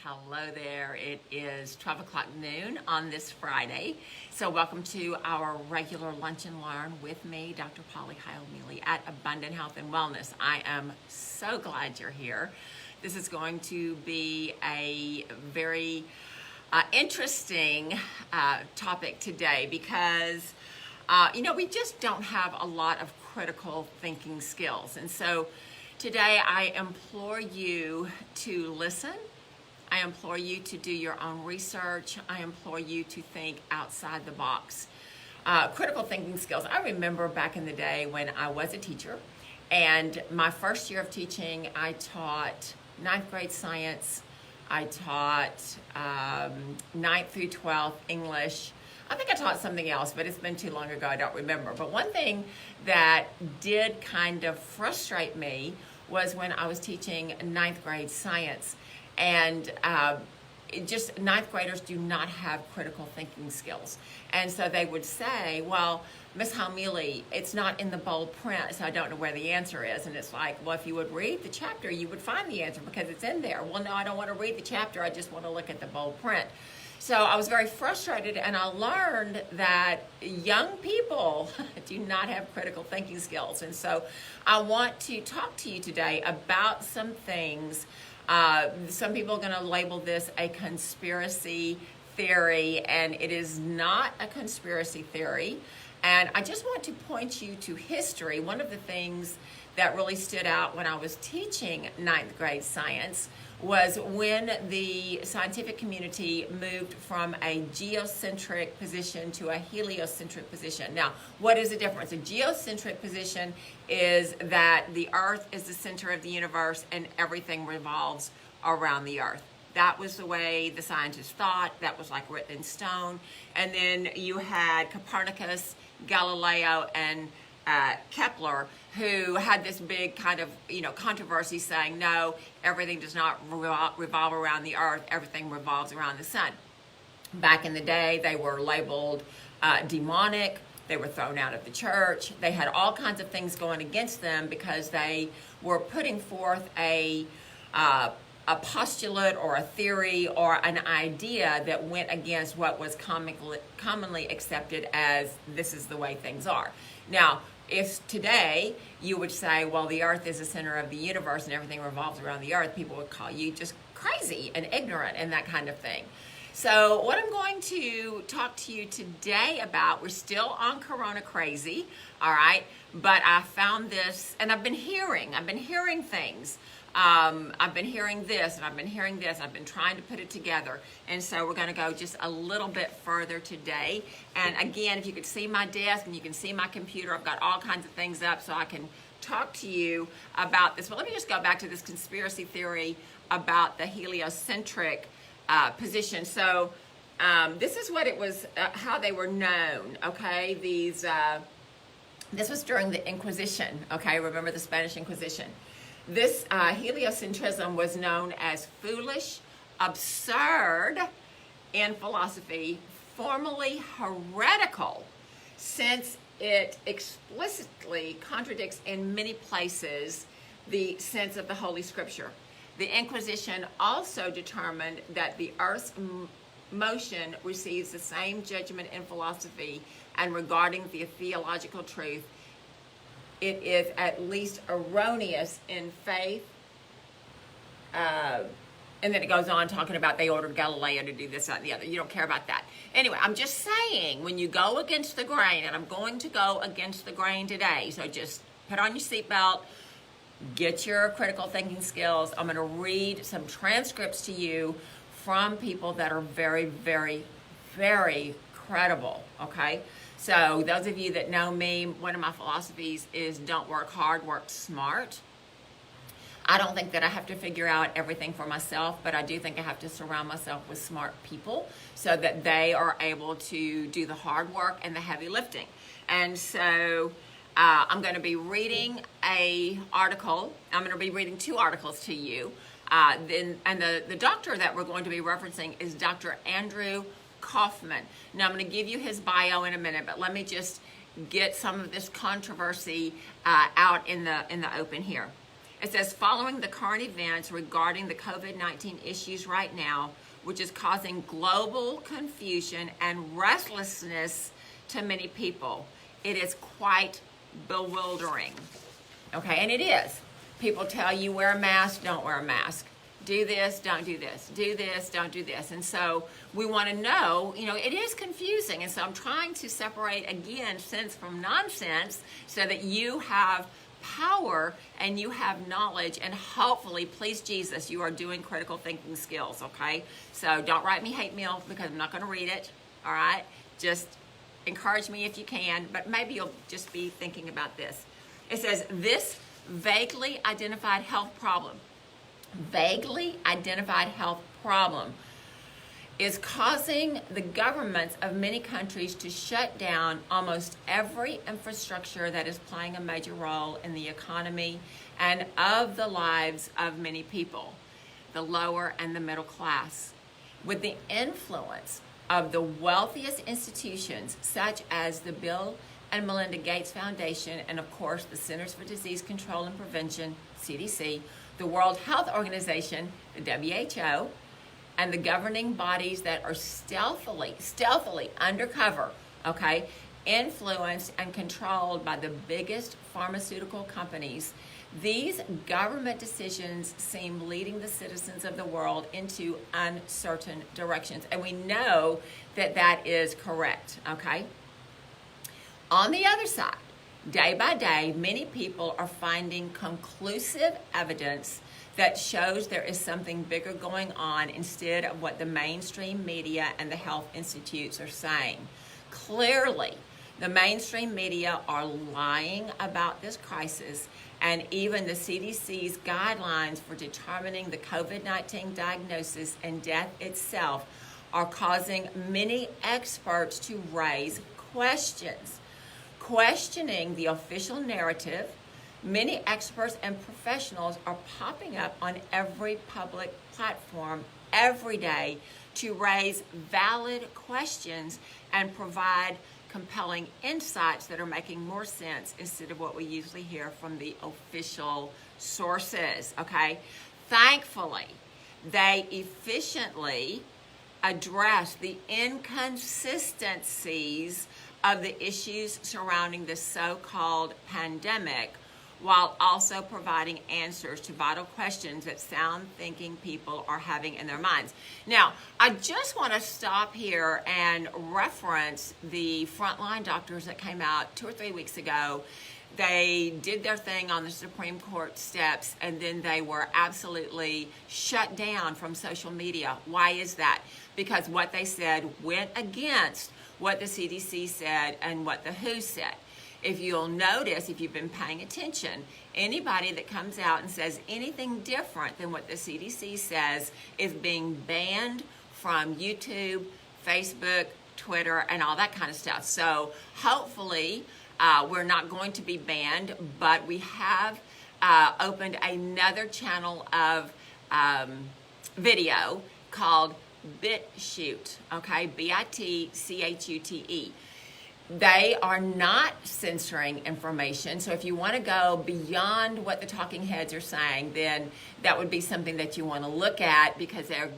Hello there. It is 12 o'clock noon on this Friday. So welcome to our regular Lunch and Learn with me, Dr. Polly Heil-Mealey at Abundant Health and Wellness. I am so glad you're here. This is going to be a very interesting topic today because we just don't have a lot of critical thinking skills. And so today I implore you to listen. I implore you to do your own research. I implore you to think outside the box. Critical thinking skills. I remember back in the day when I was a teacher, and my first year of teaching, I taught 9th grade science. I taught 9th through 12th English. I think I taught something else, but it's been too long ago, I don't remember. But one thing that did kind of frustrate me was when I was teaching 9th grade science. And just 9th graders do not have critical thinking skills. And so they would say, well, Miss Heil-Mealey, it's not in the bold print, so I don't know where the answer is. And it's like, well, if you would read the chapter, you would find the answer because it's in there. Well, no, I don't want to read the chapter. I just want to look at the bold print. So I was very frustrated, and I learned that young people do not have critical thinking skills. And so I want to talk to you today about some things. Some people are going to label this a conspiracy theory, and it is not a conspiracy theory. And I just want to point you to history. One of the things that really stood out when I was teaching 9th grade science was when the scientific community moved from a geocentric position to a heliocentric position. Now, what is the difference? A geocentric position is that the Earth is the center of the universe and everything revolves around the Earth. That was the way the scientists thought. That was like written in stone. And then you had Copernicus, Galileo, and Kepler, who had this big kind of, controversy saying, no, everything does not revolve around the Earth, everything revolves around the sun. Back in the day, they were labeled demonic, they were thrown out of the church, they had all kinds of things going against them because they were putting forth a postulate or a theory or an idea that went against what was commonly accepted as this is the way things are. Now, if today you would say, well, the Earth is the center of the universe and everything revolves around the Earth, people would call you just crazy and ignorant and that kind of thing. So what I'm going to talk to you today about, we're still on Corona crazy, all right? But I found this, and I've been hearing things. I've been hearing this, and I've been hearing this. I've been trying to put it together. And so we're going to go just a little bit further today. And again, if you could see my desk and you can see my computer, I've got all kinds of things up so I can talk to you about this. But let me just go back to this conspiracy theory about the heliocentric position. So this is what it was, how they were known, okay? This was during the Inquisition, okay? Remember the Spanish Inquisition. This heliocentrism was known as foolish, absurd in philosophy, formally heretical, since it explicitly contradicts in many places the sense of the Holy Scripture. The Inquisition also determined that the Earth's motion receives the same judgment in philosophy, and regarding the theological truth, it is at least erroneous in faith. And then it goes on talking about they ordered Galileo to do this, that, and the other. You don't care about that. Anyway, I'm just saying, when you go against the grain, and I'm going to go against the grain today, so just put on your seatbelt, get your critical thinking skills. I'm going to read some transcripts to you from people that are very, very, very credible, okay? So those of you that know me, one of my philosophies is don't work hard, work smart. I don't think that I have to figure out everything for myself, but I do think I have to surround myself with smart people so that they are able to do the hard work and the heavy lifting. And so I'm going to be reading an article. I'm going to be reading two articles to you. The doctor that we're going to be referencing is Dr. Andrew Kaufman. Now I'm going to give you his bio in a minute, but let me just get some of this controversy out in the open here. It says, following the current events regarding the COVID-19 issues right now, which is causing global confusion and restlessness to many people, it is quite bewildering. Okay, and it is. People tell you wear a mask, don't wear a mask. Do this, don't do this. Do this, don't do this. And so we want to know, it is confusing. And so I'm trying to separate, again, sense from nonsense so that you have power and you have knowledge, and hopefully, please Jesus, you are doing critical thinking skills, okay? So don't write me hate mail because I'm not going to read it, all right? Just encourage me if you can, but maybe you'll just be thinking about this. It says, this vaguely identified health problem is causing the governments of many countries to shut down almost every infrastructure that is playing a major role in the economy and of the lives of many people, the lower and the middle class, with the influence of the wealthiest institutions such as the Bill and Melinda Gates Foundation and, of course, the Centers for Disease Control and Prevention, CDC, the World Health Organization, the WHO, and the governing bodies that are stealthily undercover, okay, influenced and controlled by the biggest pharmaceutical companies. These government decisions seem leading the citizens of the world into uncertain directions. And we know that that is correct, okay? On the other side, day by day, many people are finding conclusive evidence that shows there is something bigger going on instead of what the mainstream media and the health institutes are saying. Clearly, the mainstream media are lying about this crisis, and even the CDC's guidelines for determining the COVID-19 diagnosis and death itself are causing many experts to raise questions. Questioning the official narrative, many experts and professionals are popping up on every public platform every day to raise valid questions and provide compelling insights that are making more sense instead of what we usually hear from the official sources, okay? Thankfully, they efficiently address the inconsistencies of the issues surrounding the so-called pandemic, while also providing answers to vital questions that sound-thinking people are having in their minds. Now, I just want to stop here and reference the frontline doctors that came out 2 or 3 weeks ago. They did their thing on the Supreme Court steps, and then they were absolutely shut down from social media. Why is that? Because what they said went against what the CDC said and what the WHO said. If you'll notice, if you've been paying attention, anybody that comes out and says anything different than what the CDC says is being banned from YouTube, Facebook, Twitter, and all that kind of stuff. So hopefully we're not going to be banned, but we have opened another channel of video called BitChute, okay, BITCHUTE. They are not censoring information, so if you want to go beyond what the talking heads are saying, then that would be something that you want to look at, because they're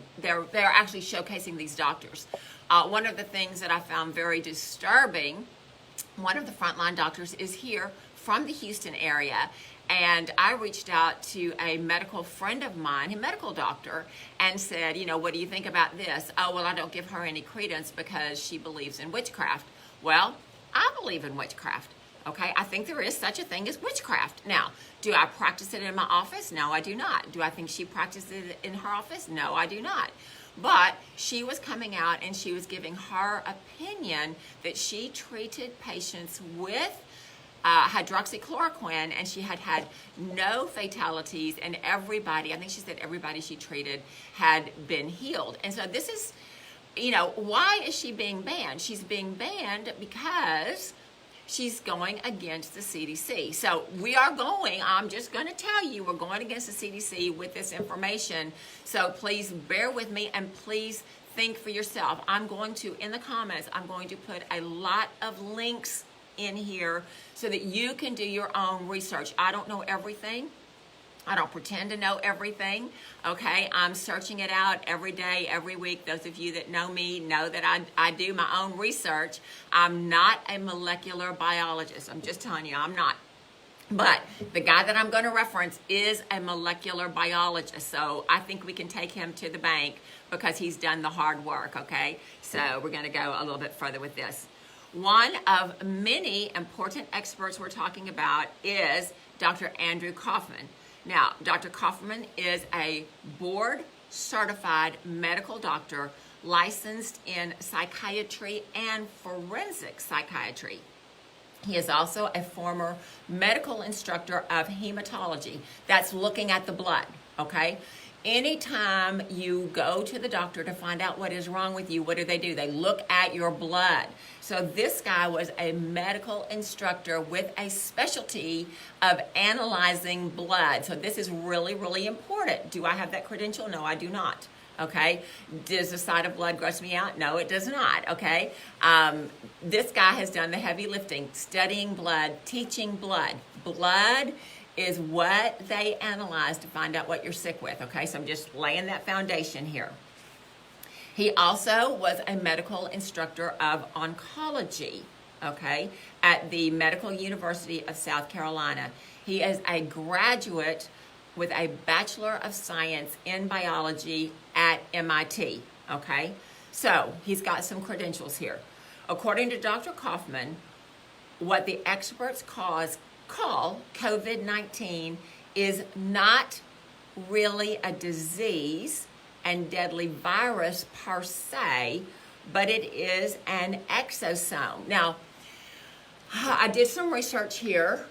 actually showcasing these doctors. One of the things that I found very disturbing, one of the frontline doctors is here from the Houston area, and I reached out to a medical friend of mine, a medical doctor, and said, what do you think about this? Oh, well, I don't give her any credence because she believes in witchcraft. Well, I believe in witchcraft, okay? I think there is such a thing as witchcraft. Now, do I practice it in my office? No, I do not. Do I think she practices it in her office? No, I do not. But she was coming out and she was giving her opinion that she treated patients with hydroxychloroquine, and she had had no fatalities, and everybody, I think she said everybody she treated had been healed. And so this is, why is she being banned? She's being banned because she's going against the CDC. So I'm just going to tell you, we're going against the CDC with this information. So please bear with me and please think for yourself. I'm going to, in the comments, I'm going to put a lot of links in here so that you can do your own research. I don't know everything. I don't pretend to know everything, okay? I'm searching it out every day, every week. Those of you that know me know that I do my own research. I'm not a molecular biologist. I'm just telling you, I'm not. But the guy that I'm going to reference is a molecular biologist, so I think we can take him to the bank because he's done the hard work, okay? So we're going to go a little bit further with this. One of many important experts we're talking about is Dr. Andrew Kaufman. Now, Dr. Kaufman is a board-certified medical doctor licensed in psychiatry and forensic psychiatry. He is also a former medical instructor of hematology. That's looking at the blood, okay? Anytime you go to the doctor to find out what is wrong with you, what do? They look at your blood. So this guy was a medical instructor with a specialty of analyzing blood. So this is really, really important. Do I have that credential? No, I do not. Okay, does the sight of blood gross me out? No, it does not, okay? This guy has done the heavy lifting, studying blood, teaching blood. Blood is what they analyze to find out what you're sick with, okay? So I'm just laying that foundation here. He also was a medical instructor of oncology, okay, at the Medical University of South Carolina. He is a graduate with a Bachelor of Science in Biology at MIT, okay? So he's got some credentials here. According to Dr. Kaufman, what the experts call COVID-19 is not really a disease and deadly virus per se, but it is an exosome. Now, I did some research here.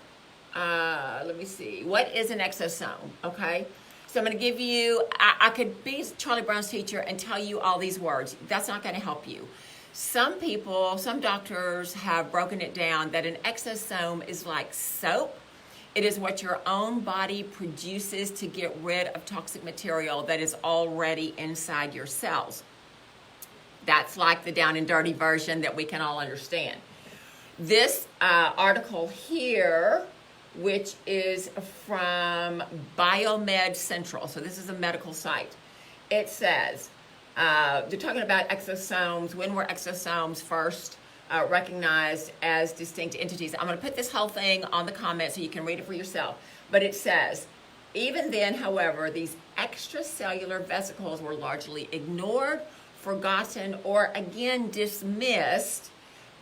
Let me see. What is an exosome? Okay. So I'm going to give you, I could be Charlie Brown's teacher and tell you all these words. That's not going to help you. Some people, some doctors have broken it down that an exosome is like soap. It is what your own body produces to get rid of toxic material that is already inside your cells. That's like the down and dirty version that we can all understand. This article here, which is from Biomed Central. So this is a medical site. It says, they're talking about exosomes. When were exosomes first recognized as distinct entities? I'm going to put this whole thing on the comments so you can read it for yourself. But it says, even then, however, these extracellular vesicles were largely ignored, forgotten, or again dismissed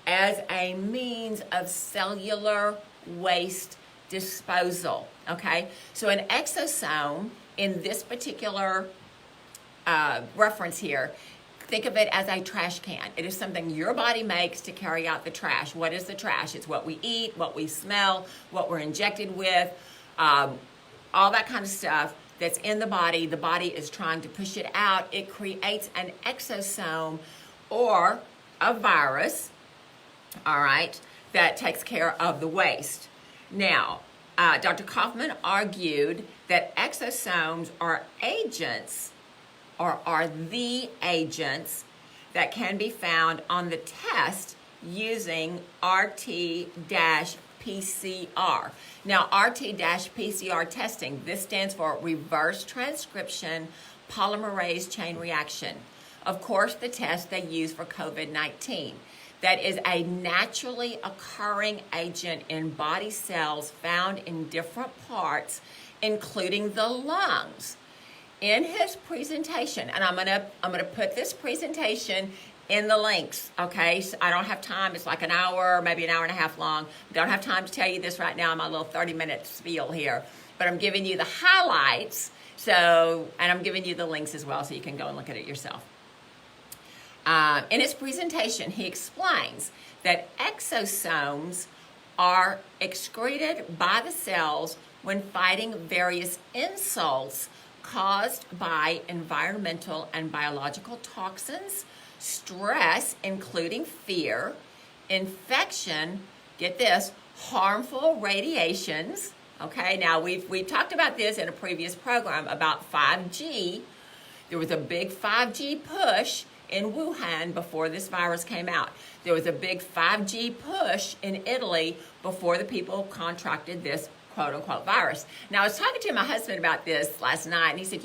as a means of cellular waste disposal, okay? So an exosome in this particular reference here, think of it as a trash can. It is something your body makes to carry out the trash. What is the trash? It's what we eat, what we smell, what we're injected with, all that kind of stuff that's in the body. The body is trying to push it out. It creates an exosome or a virus, all right, that takes care of the waste. Now, Dr. Kaufman argued that exosomes are agents, or are the agents that can be found on the test using RT-PCR. Now, RT-PCR testing, this stands for reverse transcription polymerase chain reaction. Of course, the test they use for COVID-19. That is a naturally occurring agent in body cells found in different parts, including the lungs. In his presentation, and I'm gonna put this presentation in the links, okay? So I don't have time. It's like an hour, maybe an hour and a half long. Don't have time to tell you this right now. My little 30-minute spiel here, but I'm giving you the highlights. So, and I'm giving you the links as well, so you can go and look at it yourself. In his presentation, he explains that exosomes are excreted by the cells when fighting various insults caused by environmental and biological toxins, stress, including fear, infection, get this, harmful radiations. Okay, now we've talked about this in a previous program about 5G. There was a big 5G push in Wuhan before this virus came out. There was a big 5G push in Italy before the people contracted this quote unquote virus. Now, I was talking to my husband about this last night, and he said,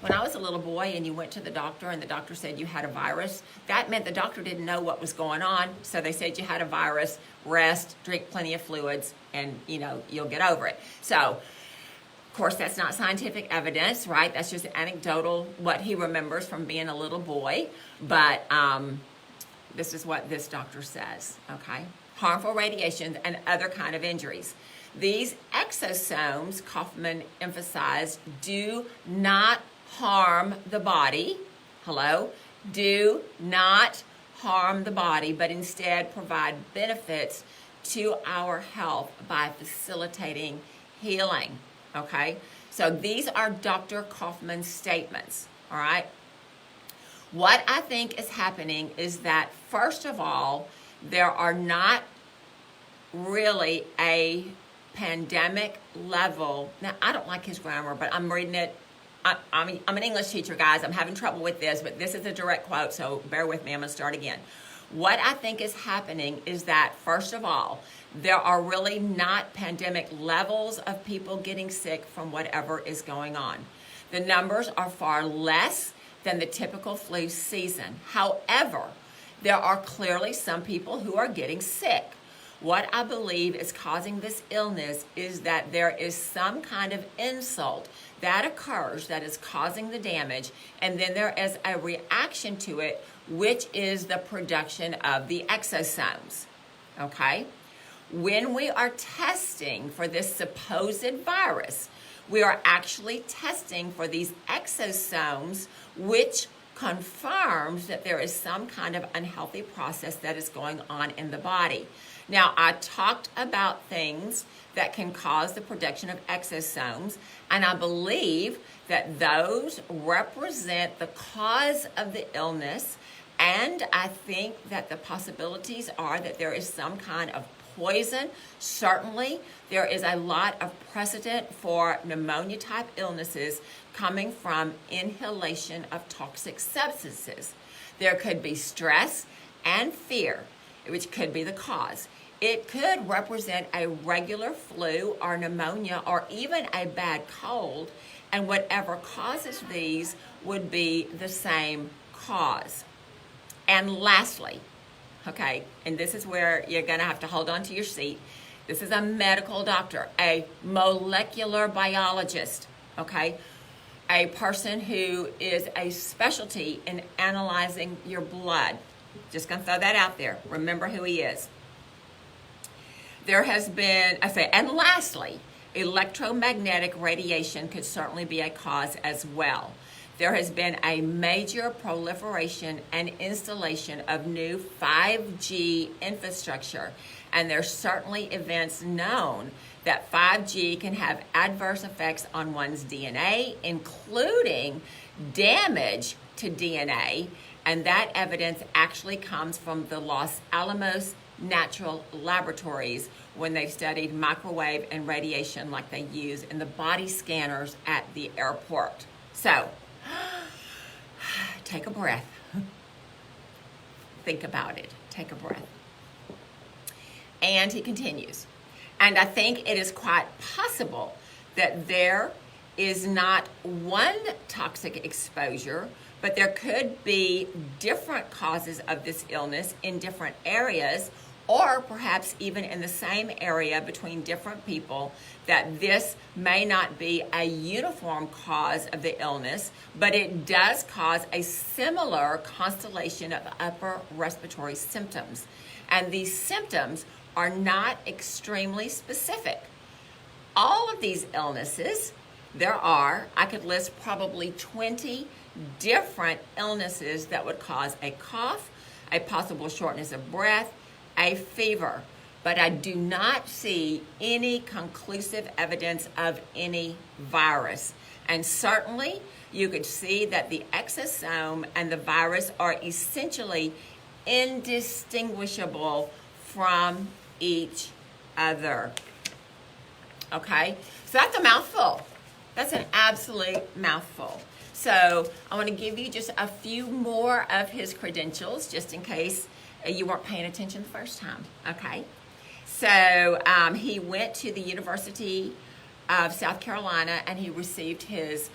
when I was a little boy and you went to the doctor and the doctor said you had a virus, that meant the doctor didn't know what was going on. So they said you had a virus, rest, drink plenty of fluids, and you'll get over it. So, of course, that's not scientific evidence, right? That's just anecdotal, what he remembers from being a little boy. But this is what this doctor says, okay? Harmful radiation and other kind of injuries. These exosomes, Kaufman emphasized, do not harm the body. Hello? Do not harm the body, but instead provide benefits to our health by facilitating healing. Okay? So these are Dr. Kaufman's statements. All right? What I think is happening is that, first of all, there are not really a pandemic level. Now, I don't like his grammar, but I'm reading it. I'm an English teacher, guys. I'm having trouble with this, but this is a direct quote, so bear with me. I'm going to start again. What I think is happening is that, first of all, there are really not pandemic levels of people getting sick from whatever is going on. The numbers are far less than the typical flu season. However, there are clearly some people who are getting sick. What I believe is causing this illness is that there is some kind of insult that occurs that is causing the damage, and then there is a reaction to it, which is the production of the exosomes. Okay? When we are testing for this supposed virus, we are actually testing for these exosomes, which confirms that there is some kind of unhealthy process that is going on in the body. Now, I talked about things that can cause the production of exosomes, and I believe that those represent the cause of the illness, and I think that the possibilities are that there is some kind of poison. Certainly, there is a lot of precedent for pneumonia-type illnesses coming from inhalation of toxic substances. There could be stress and fear, which could be the cause. It could represent a regular flu or pneumonia or even a bad cold, and whatever causes these would be the same cause. And lastly, okay, and this is where you're going to have to hold on to your seat. This is a medical doctor, a molecular biologist, okay? A person who is a specialty in analyzing your blood. Just going to throw that out there. Remember who he is. There has been, and lastly, electromagnetic radiation could certainly be a cause as well. There has been a major proliferation and installation of new 5G infrastructure, and there's certainly events known that 5G can have adverse effects on one's DNA, including damage to DNA, and that evidence actually comes from the Los Alamos Natural Laboratories when they studied microwave and radiation like they use in the body scanners at the airport. So, take a breath. Think about it. Take a breath. And he continues. And I think it is quite possible that there is not one toxic exposure, but there could be different causes of this illness in different areas, or perhaps even in the same area between different people, that this may not be a uniform cause of the illness, but it does cause a similar constellation of upper respiratory symptoms. And these symptoms are not extremely specific. All of these illnesses, I could list probably 20 different illnesses that would cause a cough, a possible shortness of breath, a fever, but I do not see any conclusive evidence of any virus. And certainly you could see that the exosome and the virus are essentially indistinguishable from each other. Okay, so that's a mouthful. That's an absolute mouthful. So I want to give you just a few more of his credentials, just in case you weren't paying attention the first time, okay? So he went to the University of South Carolina and he received his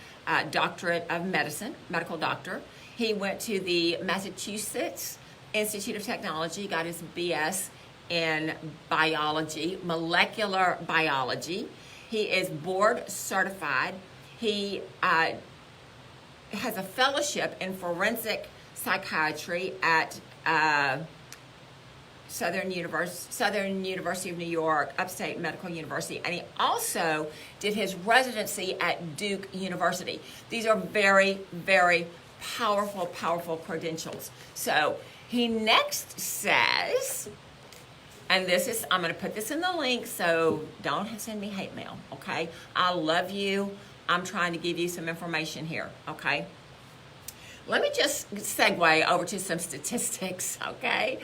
doctorate of medicine, medical doctor. He went to the Massachusetts Institute of Technology, got his BS in biology, molecular biology. He is board certified. He has a fellowship in forensic psychiatry at Southern University of New York, Upstate Medical University, and he also did his residency at Duke University. These are very, very powerful, powerful credentials. So he next says, and this is, I'm going to put this in the link, so don't send me hate mail, okay? I love you. I'm trying to give you some information here, okay? Let me just segue over to some statistics, okay?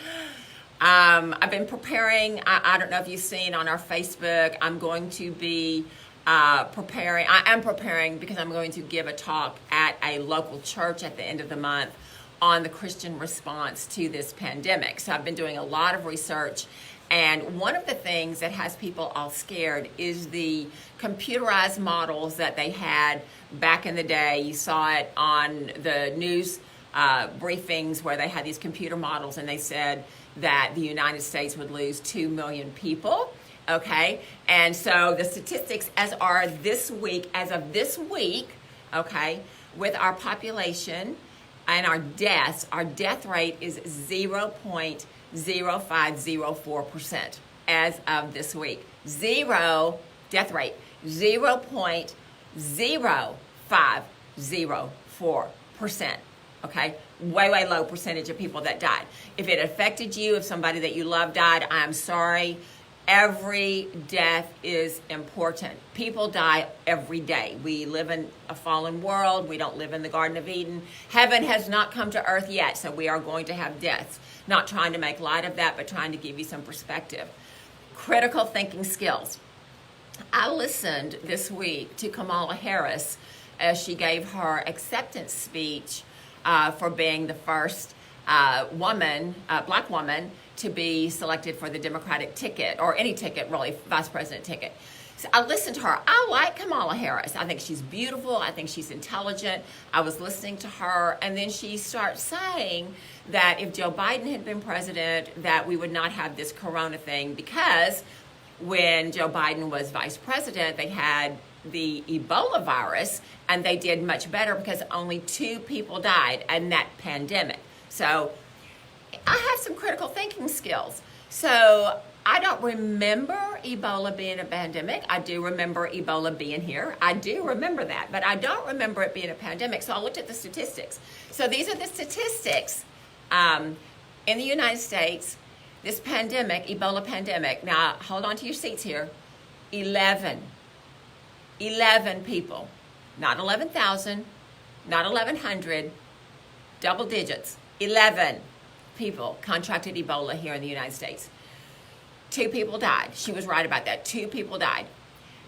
I've been preparing, I don't know if you've seen on our Facebook, I'm going to be I am preparing because I'm going to give a talk at a local church at the end of the month on the Christian response to this pandemic. So I've been doing a lot of research, and one of the things that has people all scared is the computerized models that they had back in the day. You saw it on the news briefings where they had these computer models and they said that the United States would lose 2 million people, okay? And so the statistics as of this week, okay, with our population and our death rate is 0.0504% as of this week. Death rate, 0.0504%. Okay, way low percentage of people that died. If it affected you, if somebody that you love died, I'm sorry. Every death is important. People die every day. We live in a fallen world. We don't live in the Garden of Eden. Heaven has not come to earth yet, so we are going to have deaths. Not trying to make light of that, but trying to give you some perspective. Critical thinking skills. I listened this week to Kamala Harris as she gave her acceptance speech for being the first black woman to be selected for the Democratic ticket, or any ticket really, vice president ticket. So I listened to her. I like Kamala Harris. I think she's beautiful. I think she's intelligent. I was listening to her, and then she starts saying that if Joe Biden had been president, that we would not have this corona thing, because when Joe Biden was vice president, they had the Ebola virus, and they did much better because only 2 people died in that pandemic. So I have some critical thinking skills. So I don't remember Ebola being a pandemic. I do remember Ebola being here. I do remember that, but I don't remember it being a pandemic. So I looked at the statistics. So these are the statistics in the United States. This pandemic, Ebola pandemic, now hold on to your seats here, 11 people, not 11,000, not 1,100, double digits, 11 people contracted Ebola here in the United States. 2 people died. She was right about that. 2 people died.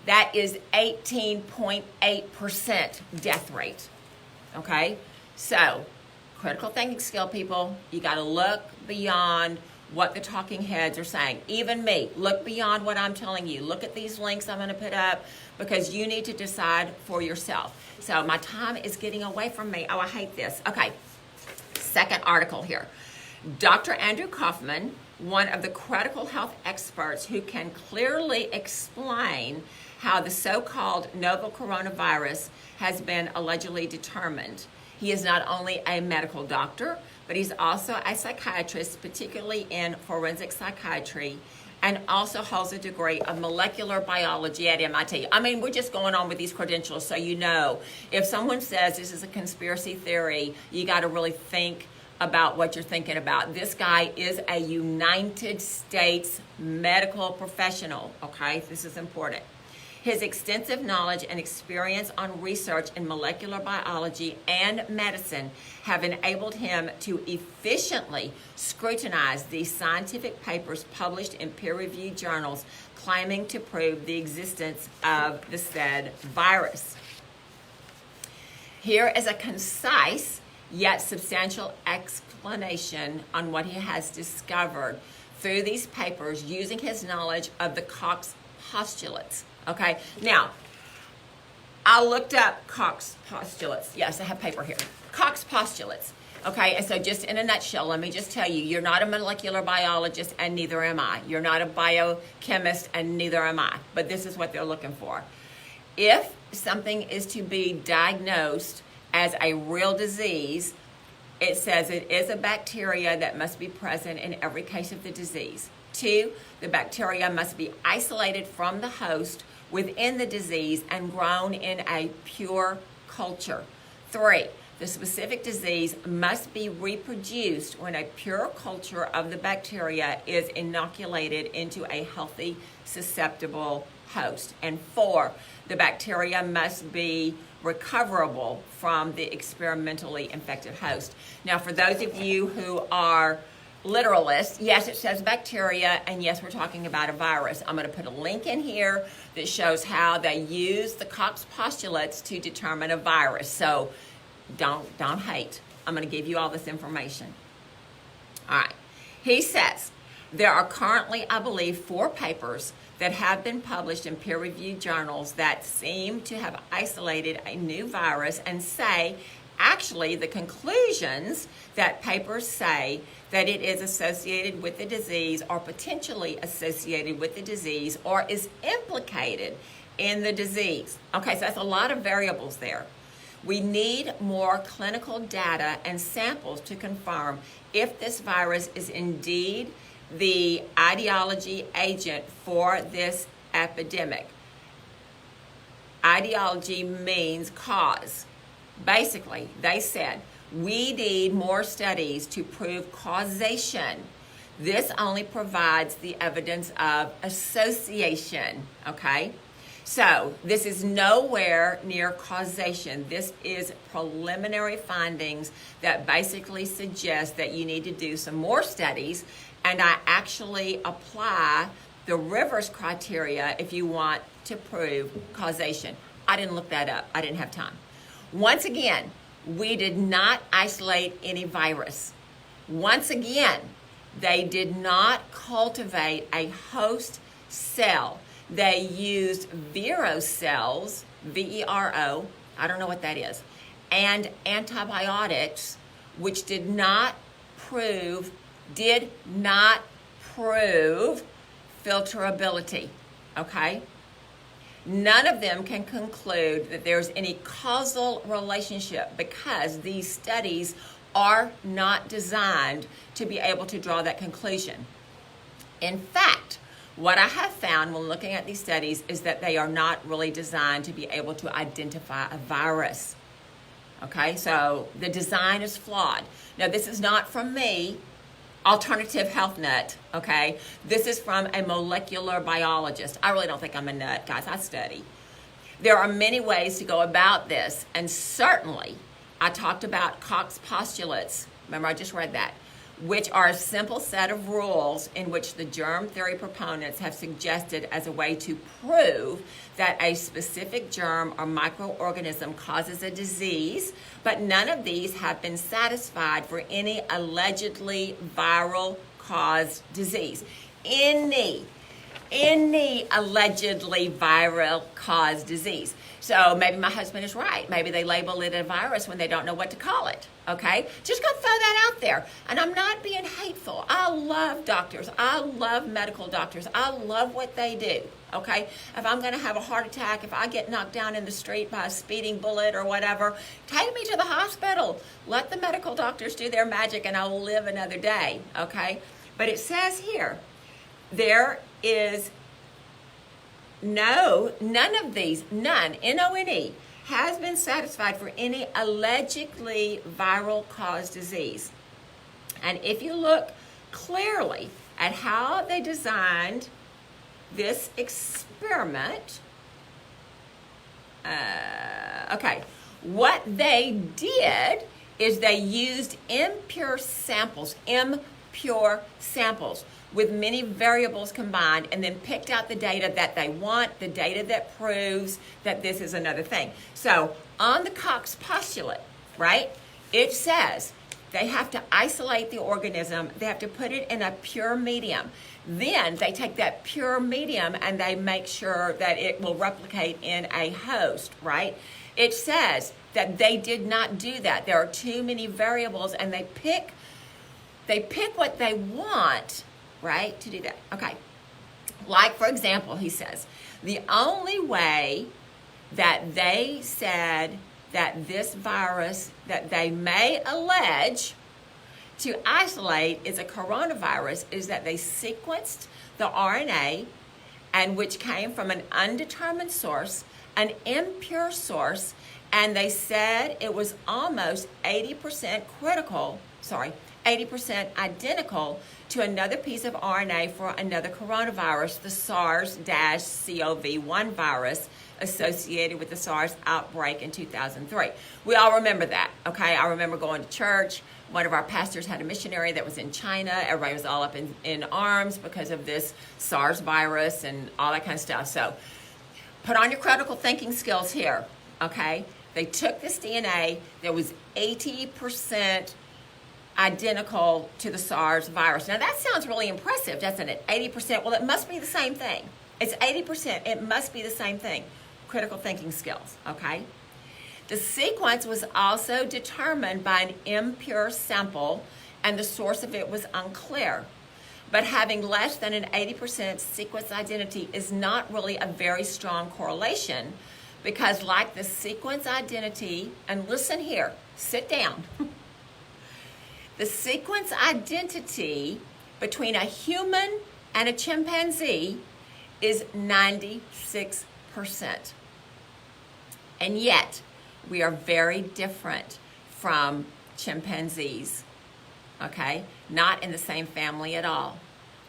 That is 18.8% death rate, okay? So, critical thinking skill, people, you got to look beyond what the talking heads are saying. Even me, look beyond what I'm telling you. Look at these links I'm going to put up, because you need to decide for yourself. So my time is getting away from me. Oh, I hate this. Okay, second article here. Dr. Andrew Kaufman, one of the critical health experts who can clearly explain how the so-called novel coronavirus has been allegedly determined. He is not only a medical doctor, but he's also a psychiatrist, particularly in forensic psychiatry, and also holds a degree of molecular biology at MIT. I mean, we're just going on with these credentials so you know. If someone says this is a conspiracy theory, you got to really think about what you're thinking about. This guy is a United States medical professional, okay? This is important. His extensive knowledge and experience on research in molecular biology and medicine have enabled him to efficiently scrutinize these scientific papers published in peer-reviewed journals claiming to prove the existence of the said virus. Here is a concise yet substantial explanation on what he has discovered through these papers using his knowledge of the Koch postulates. Okay, now I looked up Koch postulates. Yes, I have paper here. Koch postulates. Okay, and so just in a nutshell, let me just tell you, you're not a molecular biologist and neither am I. You're not a biochemist and neither am I. But this is what they're looking for. If something is to be diagnosed as a real disease, it says it is a bacteria that must be present in every case of the disease. 2, the bacteria must be isolated from the host within the disease and grown in a pure culture. 3, the specific disease must be reproduced when a pure culture of the bacteria is inoculated into a healthy, susceptible host. And 4, the bacteria must be recoverable from the experimentally infected host. Now, for those of you who are literalists, yes, it says bacteria, and yes, we're talking about a virus. I'm going to put a link in here that shows how they use the Koch postulates to determine a virus. So don't hate. I'm going to give you all this information. All right. He says there are currently, I believe, 4 papers that have been published in peer-reviewed journals that seem to have isolated a new virus and say, actually, the conclusions that papers say that it is associated with the disease or potentially associated with the disease or is implicated in the disease. Okay, so that's a lot of variables there. We need more clinical data and samples to confirm if this virus is indeed the etiology agent for this epidemic. Etiology means cause. Basically, they said, we need more studies to prove causation. This only provides the evidence of association, okay? So this is nowhere near causation. This is preliminary findings that basically suggest that you need to do some more studies, and I actually apply the Rivers criteria if you want to prove causation. I didn't look that up. I didn't have time. Once again, we did not isolate any virus. Once again, they did not cultivate a host cell. They used Vero cells, V-E-R-O, I don't know what that is, and antibiotics, which did not prove filterability, okay? None of them can conclude that there's any causal relationship because these studies are not designed to be able to draw that conclusion. In fact, what I have found when looking at these studies is that they are not really designed to be able to identify a virus. Okay, so the design is flawed. Now, this is not from me, Alternative Health Nut, okay? This is from a molecular biologist. I really don't think I'm a nut, guys. I study. There are many ways to go about this, and certainly I talked about Koch postulates. Remember, I just read that, which are a simple set of rules in which the germ theory proponents have suggested as a way to prove that a specific germ or microorganism causes a disease, but none of these have been satisfied for any allegedly viral caused disease. Any allegedly viral caused disease. So maybe my husband is right. Maybe they label it a virus when they don't know what to call it, okay? Just gonna throw that out there. And I'm not being hateful. I love doctors. I love medical doctors. I love what they do, okay? If I'm gonna have a heart attack, if I get knocked down in the street by a speeding bullet or whatever, take me to the hospital. Let the medical doctors do their magic and I'll live another day, okay? But it says here, there is none of these, N-O-N-E, has been satisfied for any allegedly viral caused disease. And if you look clearly at how they designed this experiment, what they did is they used impure samples with many variables combined, and then picked out the data that they want, the data that proves that this is another thing. So on the Koch postulate, right, it says They have to isolate the organism. They have to put it in a pure medium. Then they take that pure medium and they make sure that it will replicate in a host, right? It says that they did not do that. There are too many variables, and they pick what they want, right, to do that. Okay. Like, for example, he says, the only way that they said that this virus that they may allege to isolate is a coronavirus is that they sequenced the RNA, and which came from an undetermined source, an impure source, and they said it was almost 80% identical to another piece of RNA for another coronavirus, the SARS-CoV-1 virus associated with the SARS outbreak in 2003. We all remember that, okay? I remember going to church. One of our pastors had a missionary that was in China. Everybody was all up in arms because of this SARS virus and all that kind of stuff. So put on your critical thinking skills here, okay? They took this DNA that was 80% identical to the SARS virus. Now that sounds really impressive, doesn't it? 80%, well, it must be the same thing. It's 80%, it must be the same thing. Critical thinking skills, okay? The sequence was also determined by an impure sample, and the source of it was unclear. But having less than an 80% sequence identity is not really a very strong correlation, because like the sequence identity, and listen here, sit down. The sequence identity between a human and a chimpanzee is 96%. And yet, we are very different from chimpanzees, okay? Not in the same family at all.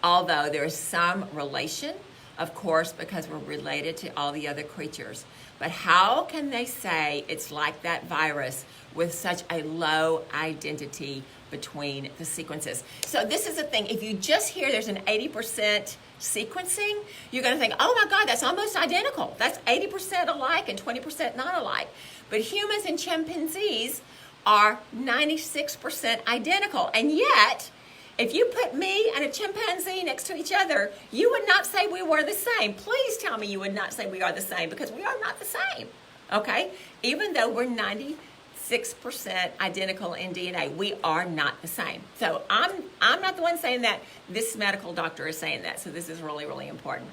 Although there is some relation, of course, because we're related to all the other creatures. But how can they say it's like that virus with such a low identity between the sequences? So this is the thing. If you just hear there's an 80% sequencing, you're going to think, oh my God, that's almost identical. That's 80% alike and 20% not alike. But humans and chimpanzees are 96% identical. And yet, if you put me and a chimpanzee next to each other, you would not say we were the same. Please tell me you would not say we are the same, because we are not the same, okay? Even though we're 96% identical in DNA, we are not the same. So I'm not the one saying that. This medical doctor is saying that. So this is really, really important.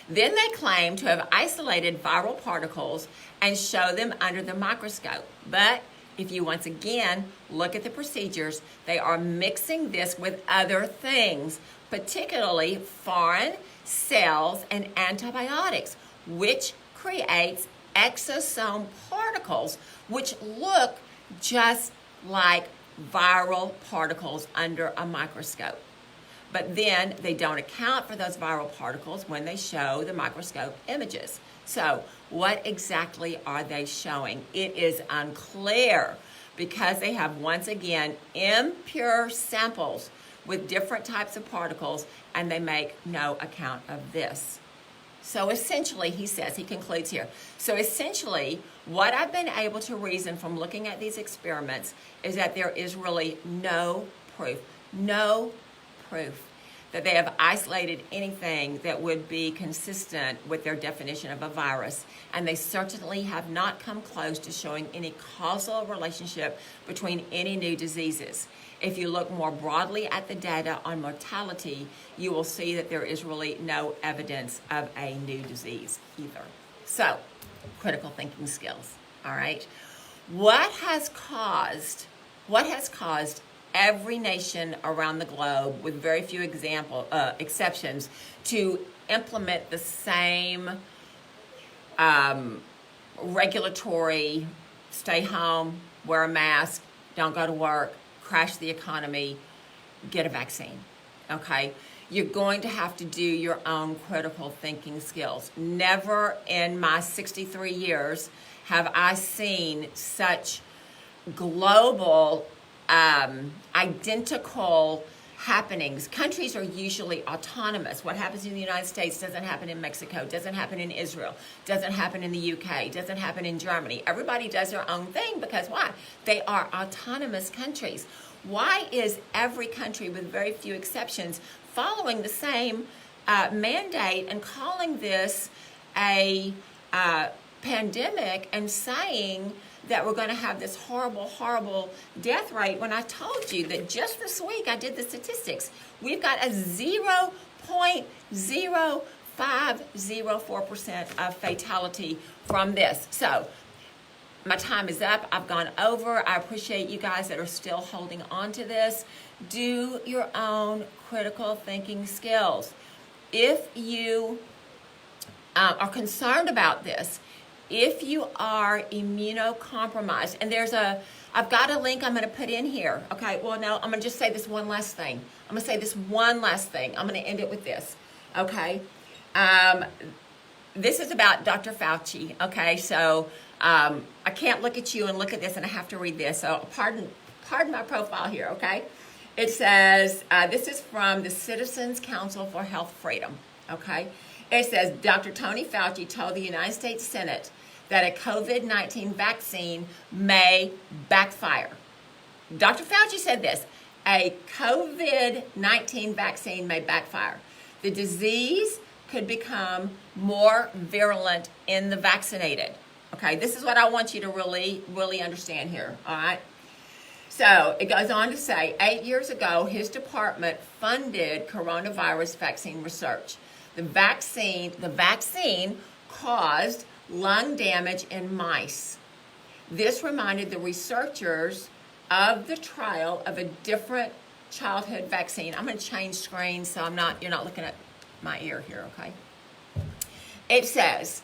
Then they claim to have isolated viral particles and show them under the microscope. But if you once again look at the procedures, they are mixing this with other things, particularly foreign cells and antibiotics, which creates exosome particles, which look just like viral particles under a microscope. But then they don't account for those viral particles when they show the microscope images. So what exactly are they showing? It is unclear, because they have, once again, impure samples with different types of particles, and they make no account of this. So essentially, he says, he concludes here, so essentially, what I've been able to reason from looking at these experiments is that there is really no proof that they have isolated anything that would be consistent with their definition of a virus. And they certainly have not come close to showing any causal relationship between any new diseases. If you look more broadly at the data on mortality, you will see that there is really no evidence of a new disease either. So, critical thinking skills, all right? What has caused every nation around the globe, with very few exceptions, to implement the same regulatory stay home, wear a mask, don't go to work, crash the economy, get a vaccine, okay? You're going to have to do your own critical thinking skills. Never in my 63 years have I seen such global identical happenings. Countries are usually autonomous. What happens in the United States doesn't happen in Mexico, doesn't happen in Israel, doesn't happen in the UK, doesn't happen in Germany. Everybody does their own thing because why? They are autonomous countries. Why is every country, with very few exceptions, following the same mandate and calling this a pandemic and saying that we're going to have this horrible, horrible death rate, when I told you that just this week I did the statistics. We've got a 0.0504% of fatality from this. So my time is up. I've gone over. I appreciate you guys that are still holding on to this. Do your own critical thinking skills. If you are concerned about this, if you are immunocompromised, and I've got a link I'm going to put in here. Okay, well, no, I'm going to just say this one last thing. I'm going to say this one last thing. I'm going to end it with this. Okay, this is about Dr. Fauci. Okay, so I can't look at you and look at this, and I have to read this. So pardon my profile here. Okay, it says this is from the Citizens Council for Health Freedom. Okay. It says, Dr. Tony Fauci told the United States Senate that a COVID-19 vaccine may backfire. Dr. Fauci said this, a COVID-19 vaccine may backfire. The disease could become more virulent in the vaccinated. Okay, this is what I want you to really, really understand here, all right? So it goes on to say, 8 years ago, his department funded coronavirus vaccine research. The vaccine caused lung damage in mice. This reminded the researchers of the trial of a different childhood vaccine. I'm going to change screens so you're not looking at my ear here, okay? It says,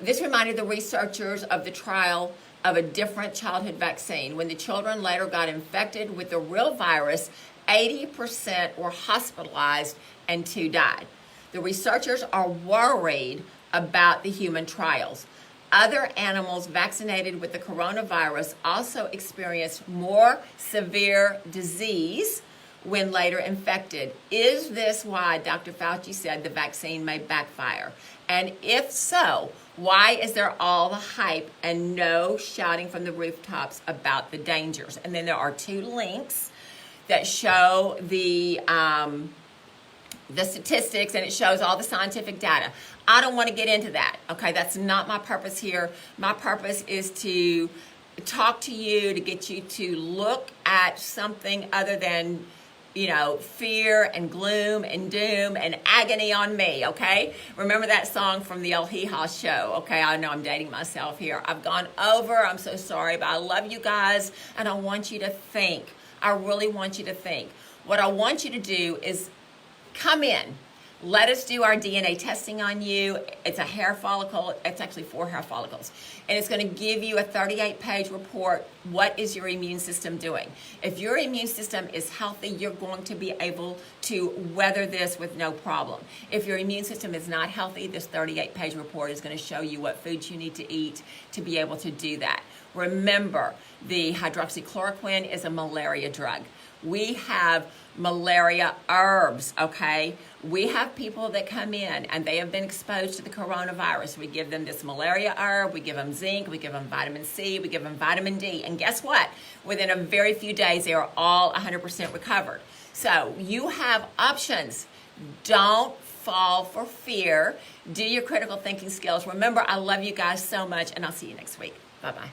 this reminded the researchers of the trial of a different childhood vaccine. When the children later got infected with the real virus, 80% were hospitalized and 2 died. The researchers are worried about the human trials. Other animals vaccinated with the coronavirus also experienced more severe disease when later infected. Is this why Dr. Fauci said the vaccine may backfire? And if so, why is there all the hype and no shouting from the rooftops about the dangers? And then there are 2 links that show the statistics, and it shows all the scientific data. I don't want to get into that, okay? That's not my purpose here. My purpose is to talk to you, to get you to look at something other than, fear and gloom and doom and agony on me, okay? Remember that song from the old Hee Haw show, okay? I know I'm dating myself here. I've gone over. I'm so sorry, but I love you guys, and I want you to think. I really want you to think. What I want you to do is come in. Let us do our DNA testing on you. It's a hair follicle. It's actually 4 hair follicles. And it's going to give you a 38-page report. What is your immune system doing? If your immune system is healthy, you're going to be able to weather this with no problem. If your immune system is not healthy, this 38-page report is going to show you what foods you need to eat to be able to do that. Remember, the hydroxychloroquine is a malaria drug. We have malaria herbs, okay? We have people that come in and they have been exposed to the coronavirus. We give them this malaria herb, we give them zinc, we give them vitamin C, we give them vitamin D. And guess what? Within a very few days, they are all 100% recovered. So you have options. Don't fall for fear. Do your critical thinking skills. Remember, I love you guys so much, and I'll see you next week. Bye-bye.